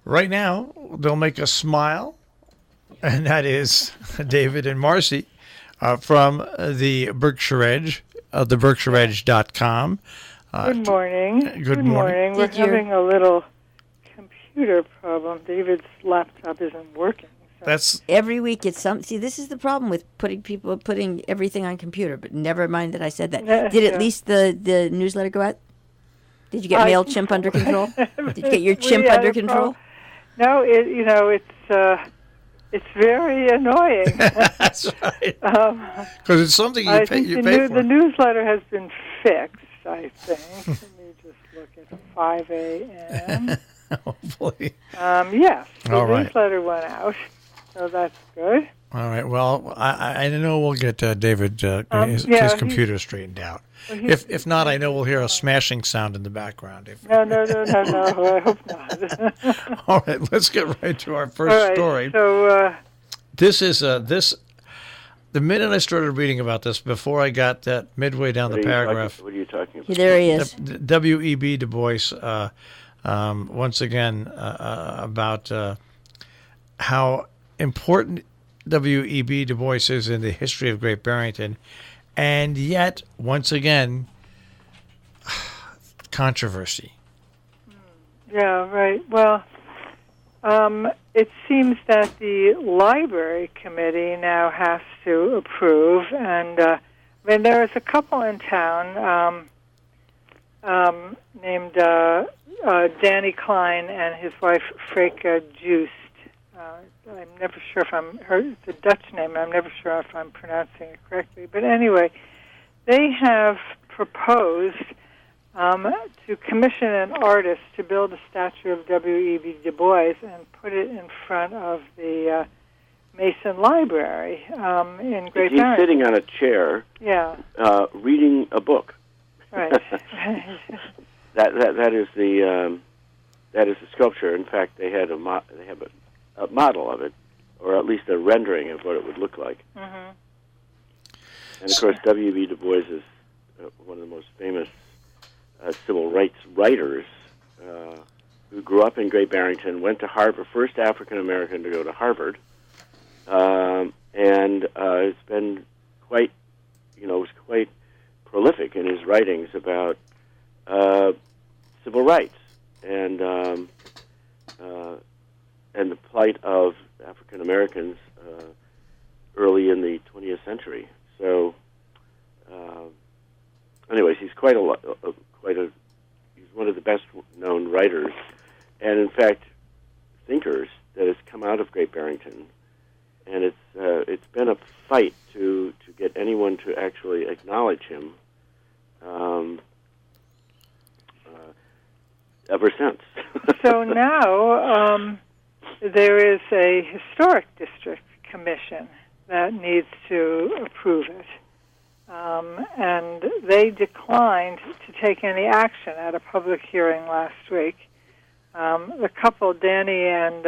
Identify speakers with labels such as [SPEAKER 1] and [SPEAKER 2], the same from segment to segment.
[SPEAKER 1] Right now, they'll make us smile, and that is David and Marcy from the Berkshire Edge, the BerkshireEdge.com.
[SPEAKER 2] Good morning.
[SPEAKER 1] Good morning.
[SPEAKER 2] We're having a little computer problem. David's laptop isn't working. So.
[SPEAKER 1] That's
[SPEAKER 3] every week. It's some. See, this is the problem with putting everything on computer. But never mind that I said that. Did at least the newsletter go out? Did you get MailChimp under control? Did you get your chimp under control?
[SPEAKER 2] No, it's very annoying.
[SPEAKER 1] That's right. Because it's something you pay for.
[SPEAKER 2] The newsletter has been fixed, I think. Let me just look at 5 a.m.
[SPEAKER 1] Hopefully.
[SPEAKER 2] Yes, the newsletter went out, so that's good.
[SPEAKER 1] All right. Well, I know we'll get David his computer straightened out. Well, if not, I know we'll hear a smashing sound in the background.
[SPEAKER 2] No. I hope not.
[SPEAKER 1] All right. Let's get right to our first story.
[SPEAKER 2] So
[SPEAKER 1] this is the minute I started reading about this, before I got that midway down the paragraph.
[SPEAKER 4] What are you talking about?
[SPEAKER 3] There he is.
[SPEAKER 1] W.E.B. Du Bois. Once again, about how important W.E.B. Du Bois is in the history of Great Barrington, and yet, once again, controversy.
[SPEAKER 2] Yeah, right. Well, it seems that the library committee now has to approve, and there is a couple in town named Danny Klein and his wife Freke Joost. I'm never sure if it's a Dutch name. I'm never sure if I'm pronouncing it correctly. But anyway, they have proposed to commission an artist to build a statue of W.E.B. Du Bois and put it in front of the Mason Library in Great Barrington.
[SPEAKER 4] He's sitting on a chair, reading a book.
[SPEAKER 2] Right.
[SPEAKER 4] that is the sculpture. In fact, they have a model of it, or at least a rendering of what it would look like.
[SPEAKER 2] Mm-hmm.
[SPEAKER 4] And of course, W.E.B. Du Bois is one of the most famous civil rights writers who grew up in Great Barrington, went to Harvard, first African American to go to Harvard, and has been quite prolific in his writings about civil rights and the plight of African Americans early in the 20th century. So, anyways, he's he's one of the best known writers, and in fact, thinkers that has come out of Great Barrington. And it's been a fight to get anyone to actually acknowledge him ever since.
[SPEAKER 2] So now there is a historic district commission that needs to approve it. And they declined to take any action at a public hearing last week. The couple, Danny and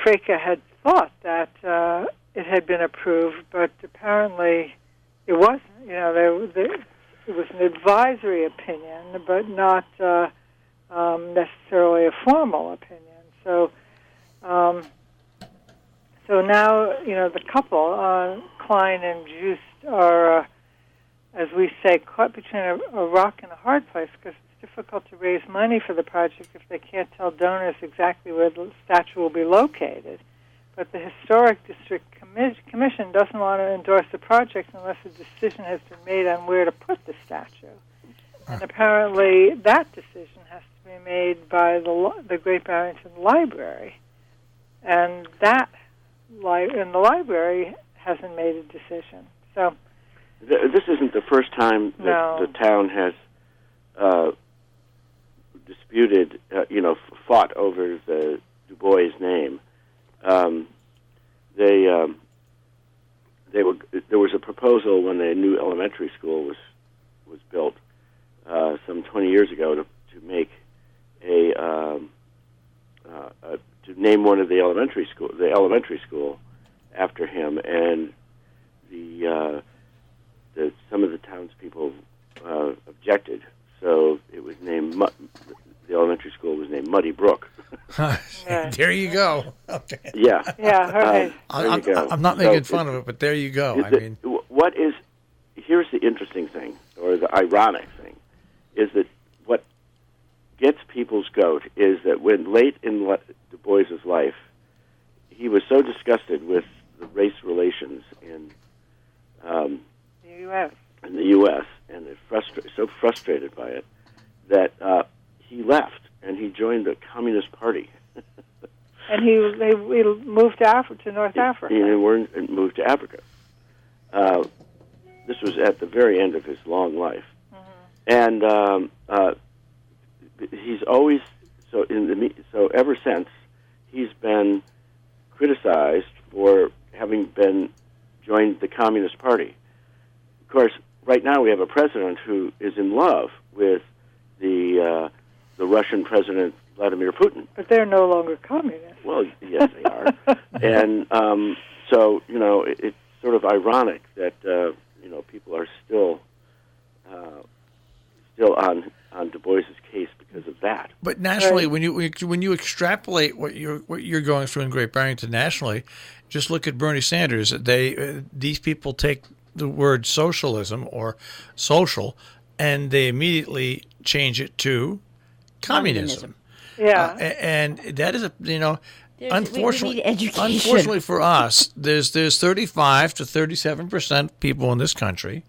[SPEAKER 2] Freke, had thought that it had been approved, but apparently it wasn't. It was an advisory opinion, but not necessarily a formal opinion. So now, the couple, Klein and Joost, are, as we say, caught between a rock and a hard place, because it's difficult to raise money for the project if they can't tell donors exactly where the statue will be located. But the Historic District Commission doesn't want to endorse the project unless a decision has been made on where to put the statue. And apparently that decision has to be made by the Great Barrington Library. And the library hasn't made a decision. So
[SPEAKER 4] this isn't the first time that the town has disputed, fought over the Du Bois name. There was a proposal when the new elementary school was built some 20 years ago to make to name one of the elementary school after him, and some of the townspeople objected. So it was named the elementary school was named Muddy Brook.
[SPEAKER 1] There you go. Okay.
[SPEAKER 4] Yeah.
[SPEAKER 2] Yeah, right.
[SPEAKER 4] There you go.
[SPEAKER 1] I'm not making fun of it, but there you go.
[SPEAKER 4] Here's the interesting thing, or the ironic thing, is that what gets people's goat is that when late in Du Bois' life, he was so disgusted with the race relations in
[SPEAKER 2] the U.S.
[SPEAKER 4] In the U.S. and so frustrated by it that he left and he joined the Communist Party.
[SPEAKER 2] And he moved to North Africa.
[SPEAKER 4] He moved to Africa. This was at the very end of his long life, and he's always so ever since he's been criticized for having joined the Communist Party. Of course, right now we have a president who is in love with the Russian President Vladimir Putin.
[SPEAKER 2] But they're no longer communists.
[SPEAKER 4] Well, yes, they are. And so, it's sort of ironic that, people are still on Du Bois' case because of that.
[SPEAKER 1] But nationally, right. when you extrapolate what you're going through in Great Barrington nationally, just look at Bernie Sanders. These people take the word socialism or social, and they immediately change it to communism.
[SPEAKER 2] Yeah,
[SPEAKER 1] and that is unfortunately,
[SPEAKER 3] we need education.
[SPEAKER 1] Unfortunately for us, there's 35 to 37% people in this country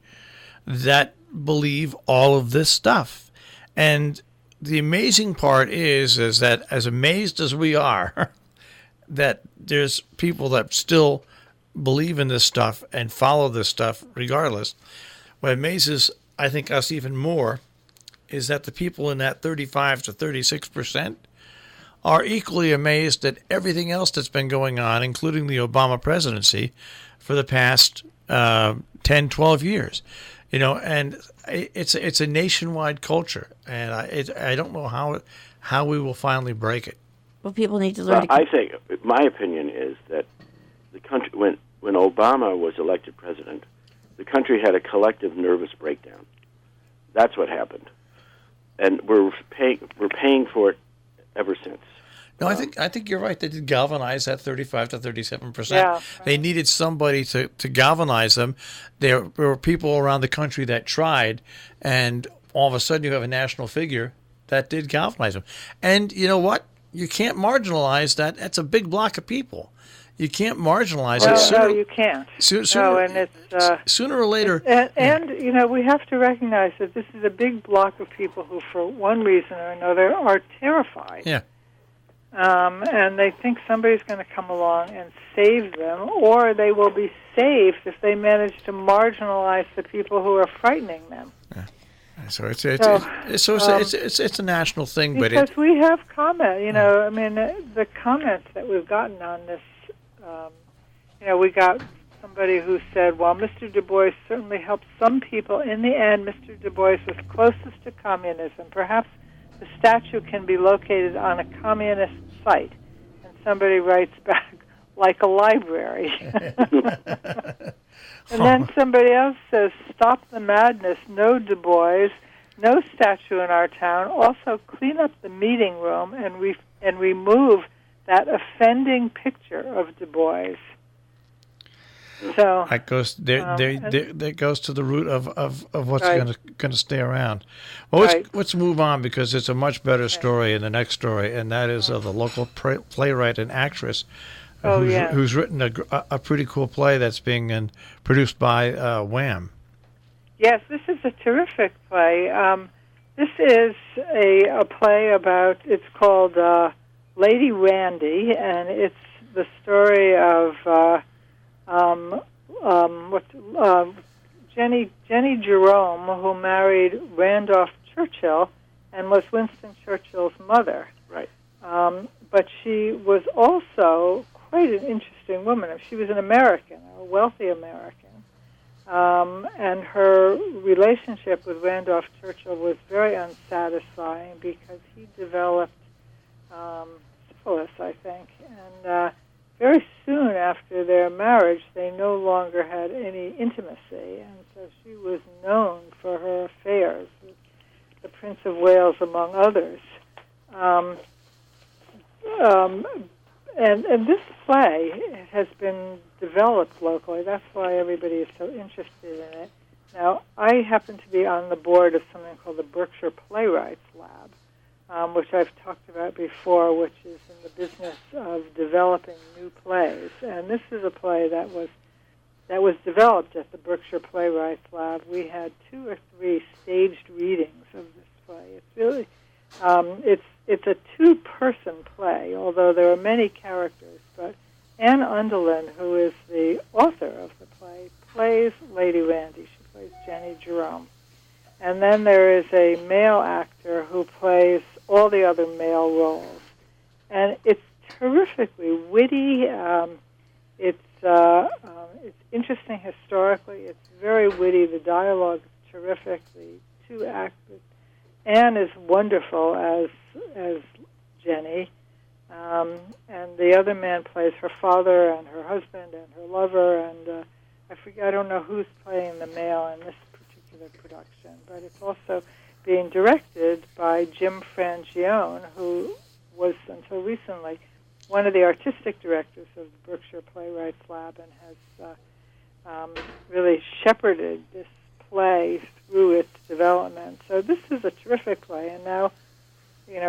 [SPEAKER 1] that believe all of this stuff, and the amazing part is that as amazed as we are, that there's people that still believe in this stuff and follow this stuff regardless. What amazes, I think, us even more is that the people in that 35 to 36% are equally amazed at everything else that's been going on, including the Obama presidency, for the past 10, 12 years. And it's a nationwide culture, and I don't know how we will finally break it.
[SPEAKER 3] Well, people need to learn.
[SPEAKER 4] I think my opinion is that the country, when Obama was elected president, the country had a collective nervous breakdown. That's what happened, and we're paying for it ever since.
[SPEAKER 1] No, I think you're right. They did galvanize that 35 to 37%.
[SPEAKER 2] Yeah, right.
[SPEAKER 1] They needed somebody to galvanize them. There were people around the country that tried, and all of a sudden you have a national figure that did galvanize them. And you know what? You can't marginalize that. That's a big block of people. You can't marginalize it.
[SPEAKER 2] No, you can't.
[SPEAKER 1] Sooner or later.
[SPEAKER 2] And we have to recognize that this is a big block of people who, for one reason or another, are terrified.
[SPEAKER 1] Yeah.
[SPEAKER 2] And they think somebody's going to come along and save them, or they will be saved if they manage to marginalize the people who are frightening them.
[SPEAKER 1] Yeah. So it's a national thing,
[SPEAKER 2] because we have comment. The comments that we've gotten on this. We got somebody who said, "While Mr. Du Bois certainly helped some people, in the end, Mr. Du Bois was closest to communism. Perhaps the statue can be located on a communist site." And somebody writes back, "Like a library." And then somebody else says, "Stop the madness. No Du Bois, no statue in our town. Also, clean up the meeting room and remove that offending picture of Du Bois." So
[SPEAKER 1] that goes that goes to the root of what's going to stay around. Well, let's move on, because it's a much better story in the next story, and that is of the local playwright and actress who's written a pretty cool play that's being produced by Wham.
[SPEAKER 2] Yes, this is a terrific play. This is a play about. It's called Lady Randy, and it's the story of Jenny Jerome, who married Randolph Churchill and was Winston Churchill's mother.
[SPEAKER 4] Right.
[SPEAKER 2] But she was also quite an interesting woman. She was an American, a wealthy American. And her relationship with Randolph Churchill was very unsatisfying because he developed syphilis, I think. And very soon after their marriage, they no longer had any intimacy. And so she was known for her affairs with the Prince of Wales, among others. And this play has been developed locally. That's why everybody is so interested in it. Now, I happen to be on the board of something called the Berkshire Playwrights Lab, which I've talked about before, which is in the business of developing new plays. And this is a play that was developed at the Berkshire Playwrights Lab. We had 2 or 3 staged readings of this play. It's really it's a 2-person play, although there are many characters. But Anne Underland, who is the author of the play, plays Lady Randy. She plays Jenny Jerome. And then there is a male actor who plays all the other male roles. And it's terrifically witty. It's interesting historically. It's very witty. The dialogue is terrific. The 2 actors. Anne is wonderful as Jenny, and the other man plays her father and her husband and her lover, and I don't know who's playing the male in this particular production, but it's also being directed by Jim Frangione, who was until recently one of the artistic directors of the Berkshire Playwrights Lab and has really shepherded this play through its development. So this is a terrific play, and now,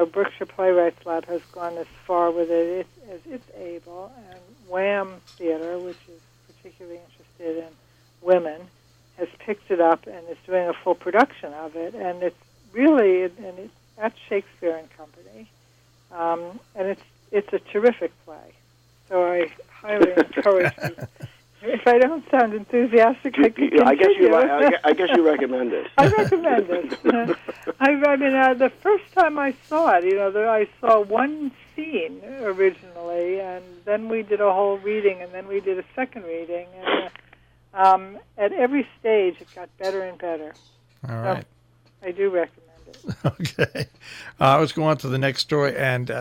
[SPEAKER 2] Berkshire Playwrights Lab has gone as far with it as it's able, and Wham Theater, which is particularly interested in women, has picked it up and is doing a full production of it, and it's really, and it's at Shakespeare and Company, and it's a terrific play. So I highly encourage you. If I don't sound enthusiastic, I can continue.
[SPEAKER 4] I guess you recommend it.
[SPEAKER 2] I recommend it. I mean, the first time I saw it, I saw one scene originally, and then we did a whole reading, and then we did a second reading, and at every stage it got better and better.
[SPEAKER 1] All right.
[SPEAKER 2] So I do recommend it.
[SPEAKER 1] Okay. Let's go on to the next story, and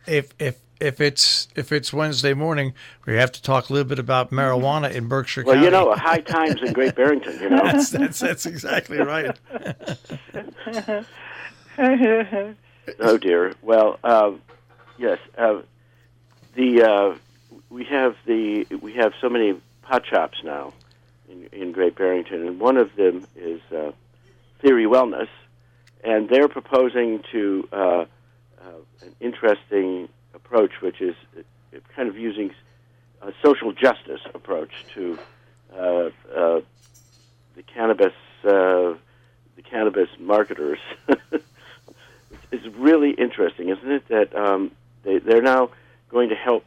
[SPEAKER 1] if it's Wednesday morning, we have to talk a little bit about marijuana in Berkshire County.
[SPEAKER 4] Well, high times in Great Barrington,
[SPEAKER 1] That's exactly right.
[SPEAKER 4] Oh dear. Well, yes. We have so many pot shops now in Great Barrington, and one of them is Theory Wellness, and they're proposing to an interesting approach, which is kind of using a social justice approach to the cannabis marketers. It's really interesting, isn't it? That they're now going to help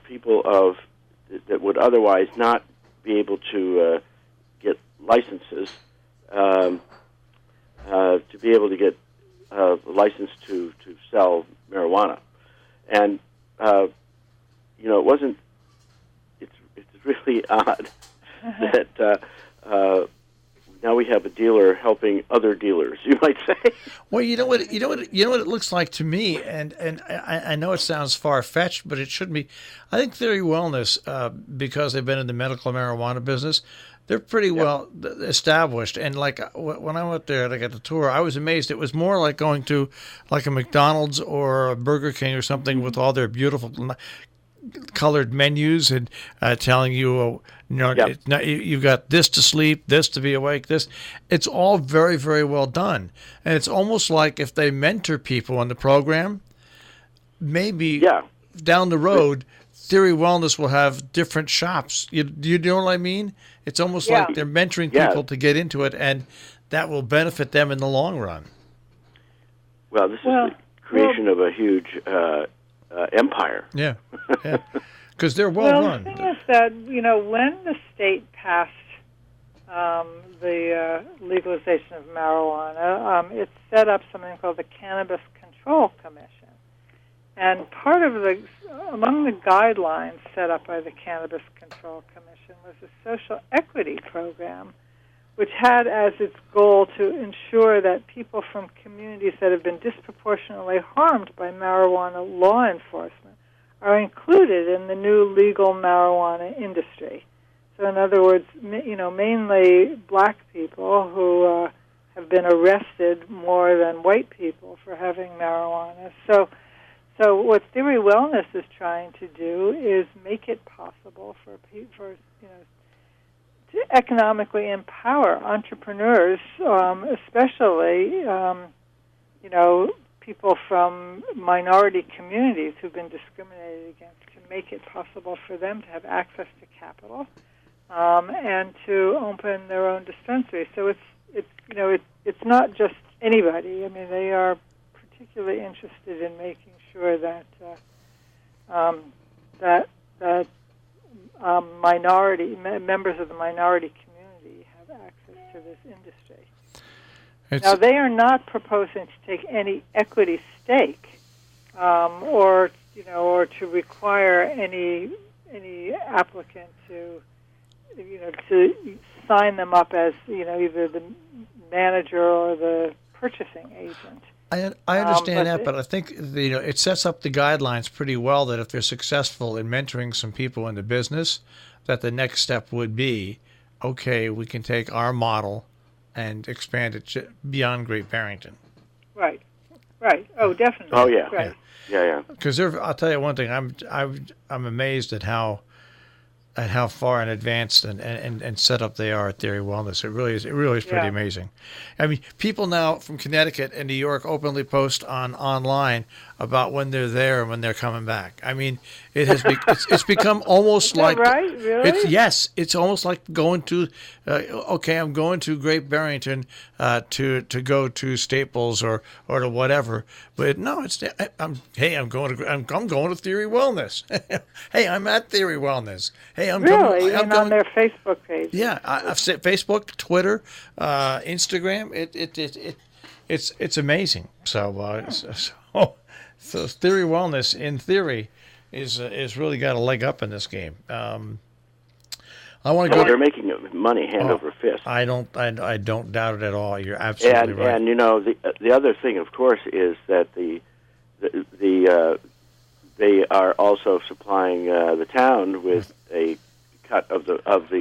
[SPEAKER 4] people that would otherwise not be able to get licenses to be able to get a license to sell marijuana. And it wasn't. It's really odd that now we have a dealer helping other dealers. You might say.
[SPEAKER 1] Well, you know what it looks like to me, and I know it sounds far fetched, but it shouldn't be. I think Theory Wellness, because they've been in the medical marijuana business, they're pretty well established. And like when I went there, I got the tour, I was amazed. It was more like going to like a McDonald's or a Burger King or something with all their beautiful colored menus and telling you, you've got this to sleep, this to be awake, this. It's all very, very well done. And it's almost like if they mentor people in the program, maybe down the road, Theory Wellness will have different shops. You know what I mean? It's almost like they're mentoring people to get into it, and that will benefit them in the long run.
[SPEAKER 4] Well, this is the creation of a huge empire.
[SPEAKER 1] Yeah, because they're well run.
[SPEAKER 2] The thing is that, when the state passed the legalization of marijuana, it set up something called the Cannabis Control Commission. And among the guidelines set up by the Cannabis Control Commission was a social equity program, which had as its goal to ensure that people from communities that have been disproportionately harmed by marijuana law enforcement are included in the new legal marijuana industry. So in other words, mainly black people who have been arrested more than white people for having marijuana. So what Theory Wellness is trying to do is make it possible for to economically empower entrepreneurs, especially people from minority communities who've been discriminated against, to make it possible for them to have access to capital and to open their own dispensary. So it's not just anybody. I mean, they are particularly interested in making sure that minority members of the minority community have access to this industry. Now, they are not proposing to take any equity stake, or to require any applicant to sign them up as either the manager or the purchasing agent.
[SPEAKER 1] I understand that, but I think it sets up the guidelines pretty well that if they're successful in mentoring some people into business, that the next step would be, okay, we can take our model and expand it beyond Great Barrington.
[SPEAKER 2] Right. Oh, definitely.
[SPEAKER 4] Oh, yeah.
[SPEAKER 2] Right.
[SPEAKER 4] Yeah.
[SPEAKER 1] Because I'll tell you one thing, I'm amazed at how far in advance and set up they are at Theory Wellness. It really is pretty amazing. I mean, people now from Connecticut and New York openly post online about when they're there and when they're coming back. I mean, it has it's become almost like
[SPEAKER 2] right? Really?
[SPEAKER 1] It's almost like going to I'm going to Great Barrington to go to Staples or to whatever. But no, I'm going to Theory Wellness. Hey, I'm at Theory Wellness. Hey, I'm
[SPEAKER 2] on their Facebook page.
[SPEAKER 1] Yeah, I've said Facebook, Twitter, Instagram. It's amazing. So Theory Wellness, in theory, is really got a leg up in this game. I want to go.
[SPEAKER 4] They're making money hand over fist.
[SPEAKER 1] I don't doubt it at all. You're absolutely right.
[SPEAKER 4] And the other thing, of course, is that they are also supplying the town with a cut of the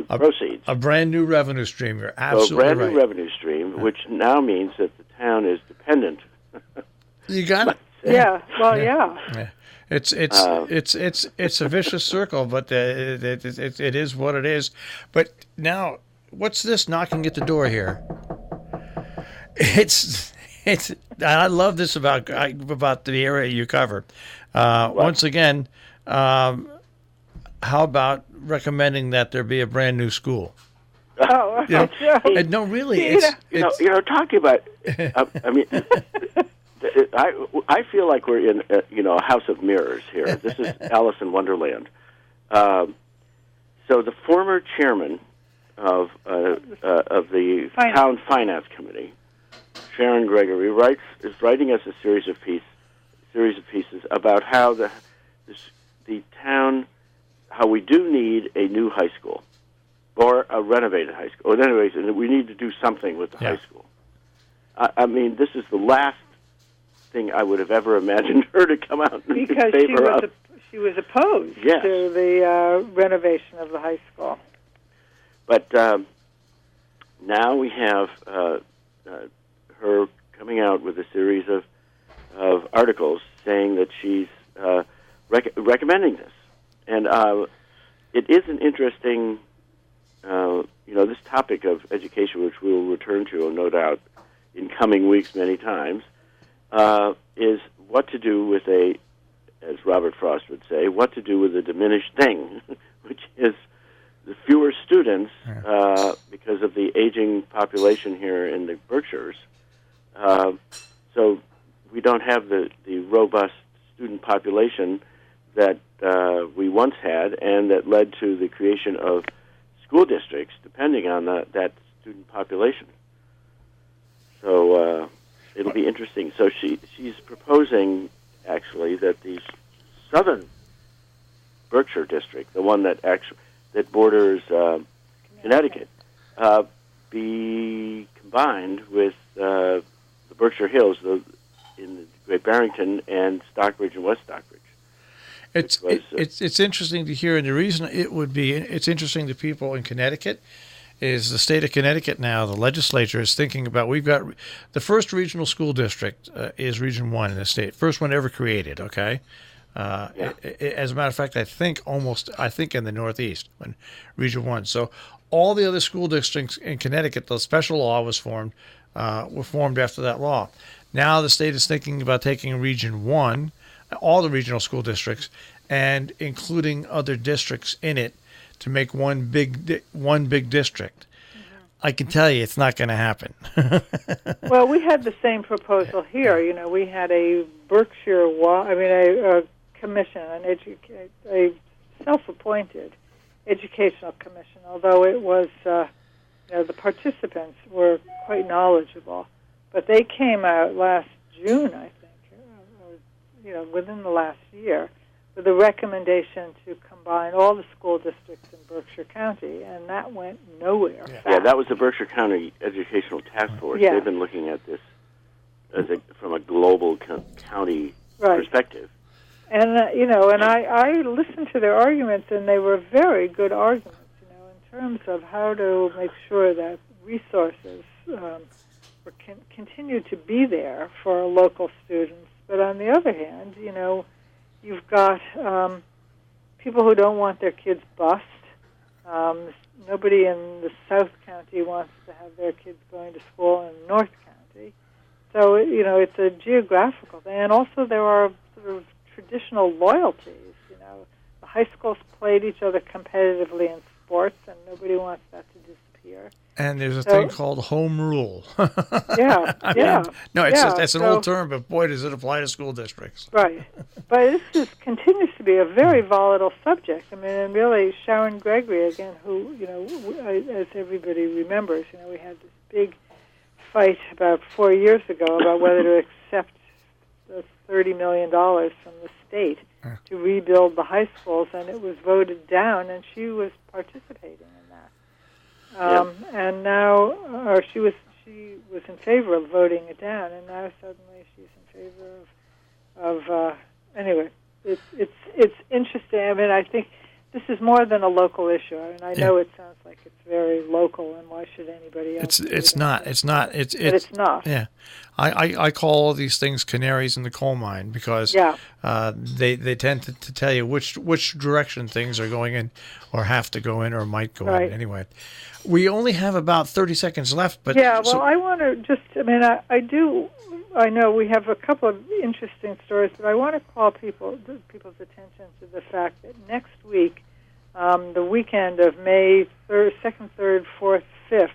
[SPEAKER 4] proceeds.
[SPEAKER 1] A brand new revenue stream. You're absolutely
[SPEAKER 4] right. A brand
[SPEAKER 1] right.
[SPEAKER 4] new revenue stream, which now means that the town is dependent.
[SPEAKER 1] You got it.
[SPEAKER 2] Yeah. Well, yeah.
[SPEAKER 1] It's a vicious circle, but it is what it is. But now, what's this knocking at the door here? I love this about the area you cover. Once again, how about recommending that there be a brand new school?
[SPEAKER 2] Oh,
[SPEAKER 1] no, really,
[SPEAKER 4] talking about. I mean. I feel like we're in a house of mirrors here. This is Alice in Wonderland. So the former chairman of the town finance committee, Sharon Gregory, is writing us a series of pieces about how the town, how we do need a new high school or a renovated high school. Or anyways, we need to do something with the high school. I mean, this is the last thing I would have ever imagined her to come out in favor of.
[SPEAKER 2] She was opposed to the renovation of the high school.
[SPEAKER 4] But now we have her coming out with a series of articles saying that she's recommending this. And it is an interesting, this topic of education, which we will return to, no doubt, in coming weeks many times, is what to do with as Robert Frost would say, what to do with a diminished thing, which is the fewer students because of the aging population here in the Berkshires. So we don't have the robust student population that we once had, and that led to the creation of school districts depending on that student population. So it'll be interesting. So she's proposing, actually, that the southern Berkshire district, the one that borders Connecticut, be combined with the Berkshire Hills in Great Barrington and Stockbridge and West Stockbridge.
[SPEAKER 1] It's interesting to hear, and the reason it's interesting to people in Connecticut is the state of Connecticut now, the legislature is thinking about, we've got the first regional school district is Region 1 in the state, first one ever created, okay? As a matter of fact, I think in the Northeast, when Region 1. So all the other school districts in Connecticut, the special law was formed, were formed after that law. Now the state is thinking about taking Region 1, all the regional school districts, and including other districts in it to make one big district. Mm-hmm. I can tell you it's not going to happen.
[SPEAKER 2] Well, we had the same proposal here. You know, we had a Berkshire, a commission, a self-appointed educational commission, although it was, the participants were quite knowledgeable. But they came out last June, I think, or, within the last year, with a recommendation to combine all the school districts in Berkshire County, and that went nowhere.
[SPEAKER 4] Yeah, that was the Berkshire County Educational Task Force.
[SPEAKER 2] Yeah.
[SPEAKER 4] They've been looking at this from a global county perspective.
[SPEAKER 2] And, and I listened to their arguments, and they were very good arguments, in terms of how to make sure that resources continue to be there for local students. But on the other hand, you've got people who don't want their kids bused. Nobody in the South County wants to have their kids going to school in North County. So, it's a geographical thing. And also there are sort of traditional loyalties. The high schools played each other competitively in sports, and nobody wants that to disappear.
[SPEAKER 1] And there's a thing called home rule. That's an old term, but boy, does it apply to school districts.
[SPEAKER 2] Right. But this continues to be a very volatile subject. And really, Sharon Gregory, again, who, as everybody remembers, we had this big fight about 4 years ago about whether to accept the $30 million from the state to rebuild the high schools, and it was voted down, and she was participating in that. And now, she was in favor of voting it down, and now suddenly she's in favor of anyway, it's interesting. I think this is more than a local issue. I know it sounds like it's very local, and why should anybody else?
[SPEAKER 1] It's not. It's not.
[SPEAKER 2] It's not.
[SPEAKER 1] Yeah, I call all these things canaries in the coal mine because they tend to tell you which direction things are going in, or have to go in, or might go in. Anyway, we only have about 30 seconds left. But
[SPEAKER 2] I want to just. I know we have a couple of interesting stories, but I want to call people's attention to the fact that next week, the weekend of May 2nd, 3rd, 4th, 5th,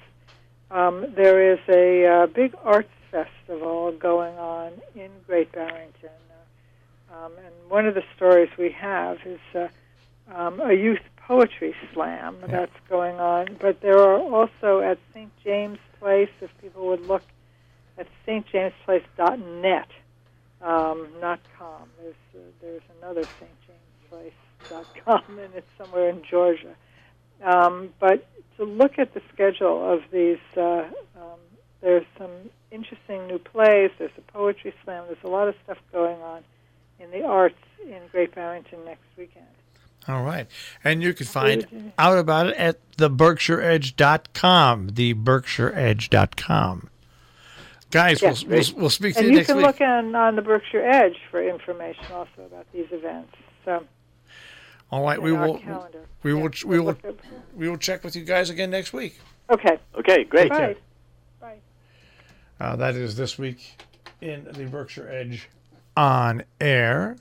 [SPEAKER 2] there is a big arts festival going on in Great Barrington. And one of the stories we have is a youth poetry slam that's going on. But there are also at St. James Place, if people would look at stjamesplace.net, not .com. There's another stjamesplace.com, and it's somewhere in Georgia. But to look at the schedule of these, there's some interesting new plays. There's a poetry slam. There's a lot of stuff going on in the arts in Great Barrington next weekend.
[SPEAKER 1] All right. And you can find out about it at theberkshireedge.com, theberkshireedge.com. Guys, we'll speak to you next week.
[SPEAKER 2] And you can look on the Berkshire Edge for information also about these events. So,
[SPEAKER 1] all right, we will check with you guys again next week.
[SPEAKER 2] Okay.
[SPEAKER 4] Okay, great.
[SPEAKER 2] Bye.
[SPEAKER 1] That is this week in the Berkshire Edge on air.